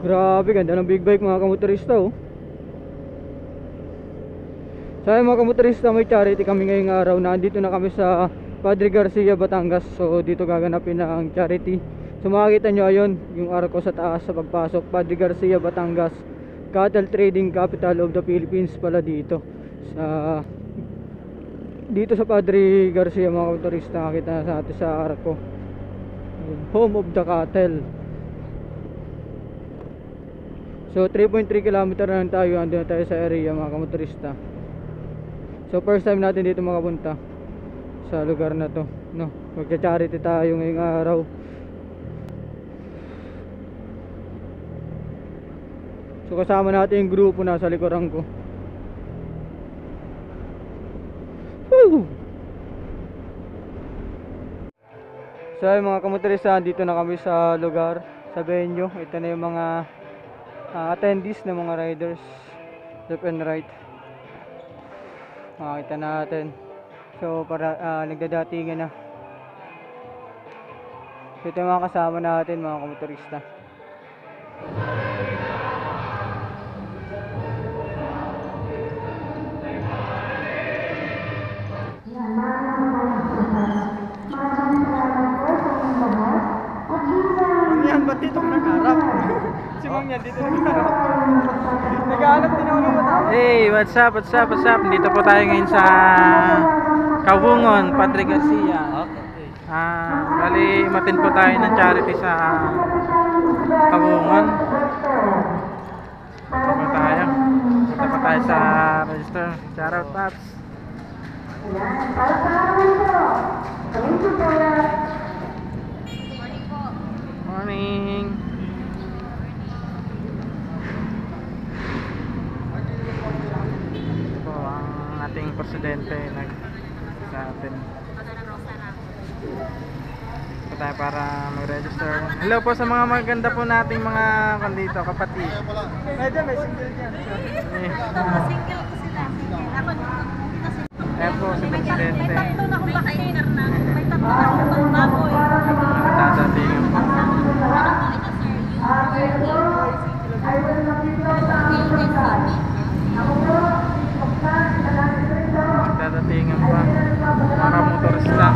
Grabe, ganda ng big bike mga kamotorista oh. So ayun mga kamotorista, may charity kami ngayong araw. Nandito na kami sa Padre Garcia, Batangas. So dito gaganapin ang charity. So makikita nyo ayun, yung arko sa taas sa pagpasok. Padre Garcia, Batangas, Cattle Trading Capital of the Philippines pala dito. Dito sa Padre Garcia mga kamotorista, nakita na sa atin sa arko. Home of the cattle. So 3.3 km na lang tayo, andun na tayo sa area mga kamotorista. So first time natin dito makapunta sa lugar na to, no? Magcha-charity tayo ngayong araw. So kasama natin yung grupo na sa likuran ko. Woo! So ay mga kamotorista, dito na kami sa lugar, sa venue. Ito na yung mga attendees ng mga riders, left and right. Makita natin. So para nagdadatingan na. So ito yung mga kasama natin mga kamotorista. Yan, ba't dito ka nagharap? Si Mang yan, dito nagharap. Naghahanap din ako ng matao. Hey, what's up? Dito po tayo ngayon sa Kawungon, Padre Garcia. Bali, matin po tayo ng charity sa Kawungon. Punta po tayo sa register. Shoutout, Paps. Morning. Ito ang ating presidente sa atin. Ito tayo para mag-register. Hello po sa mga maganda po nating mga kandito, kapatid. Medyo may single dyan. Single ko sila. Ayan po si presidente. May tatlo na akong container na. May tatlo na akong baboy. Nagtatatingan po. Nagtatatingan pa. Mga motorista.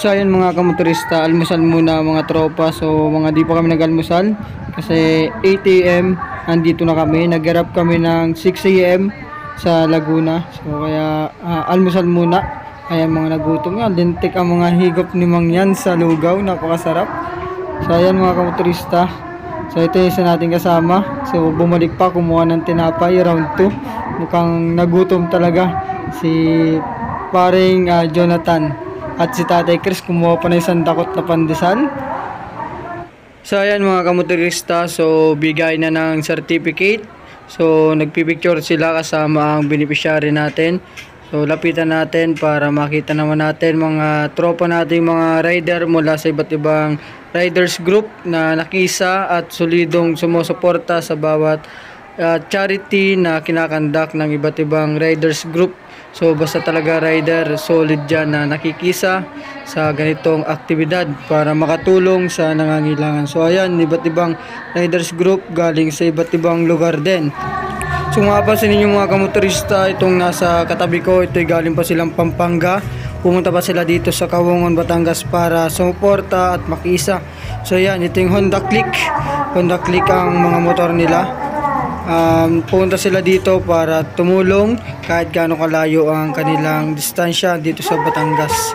So ayun mga kamotorista, almusal muna mga tropa. So mga di pa kami nag-almusal kasi 8 AM andito na kami. Nag-grab kami ng 6 AM sa Laguna. So kaya almusal muna. Ayan mga nagutom yan. Lintik ang mga higop ni Mang yan sa lugaw. Napakasarap. So ayan mga kamotorista. So ito yung isa natin kasama. So bumalik pa, kumuha ng tinapay round 2. Mukhang nagutom talaga si paring Jonathan. At si Tatay Chris kumuha pa ng isang dakot na pandesal. So ayan mga kamotorista. So bigay na ng certificate. So nagpipicture sila kasama ang beneficiary natin. So lapitan natin para makita naman natin mga tropa nating mga rider mula sa iba't ibang riders group na nakisa at solidong sumusuporta sa bawat charity na kinakandak ng iba't ibang riders group. So basta talaga rider, solid dyan na nakikisa sa ganitong aktibidad para makatulong sa nangangailangan. So ayan, iba't ibang riders group galing sa iba't ibang lugar din. So mapapansin ninyo mga kamotorista, itong nasa katabi ko, ito'y galing pa silang Pampanga. Pumunta pa sila dito sa Kawungon, Batangas para sumuporta at makisa. So yan, ito yung Honda Click. Honda Click ang mga motor nila. Pumunta sila dito para tumulong kahit gaano kalayo ang kanilang distansya dito sa Batangas.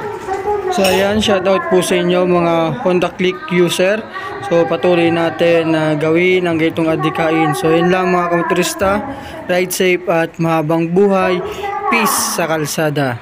So ayan, shoutout po sa inyo mga Honda Click user. So patuloy natin na gawin ang ganitong adhikain. So yun lang mga kamotorista, ride safe at mahabang buhay. Peace sa kalsada.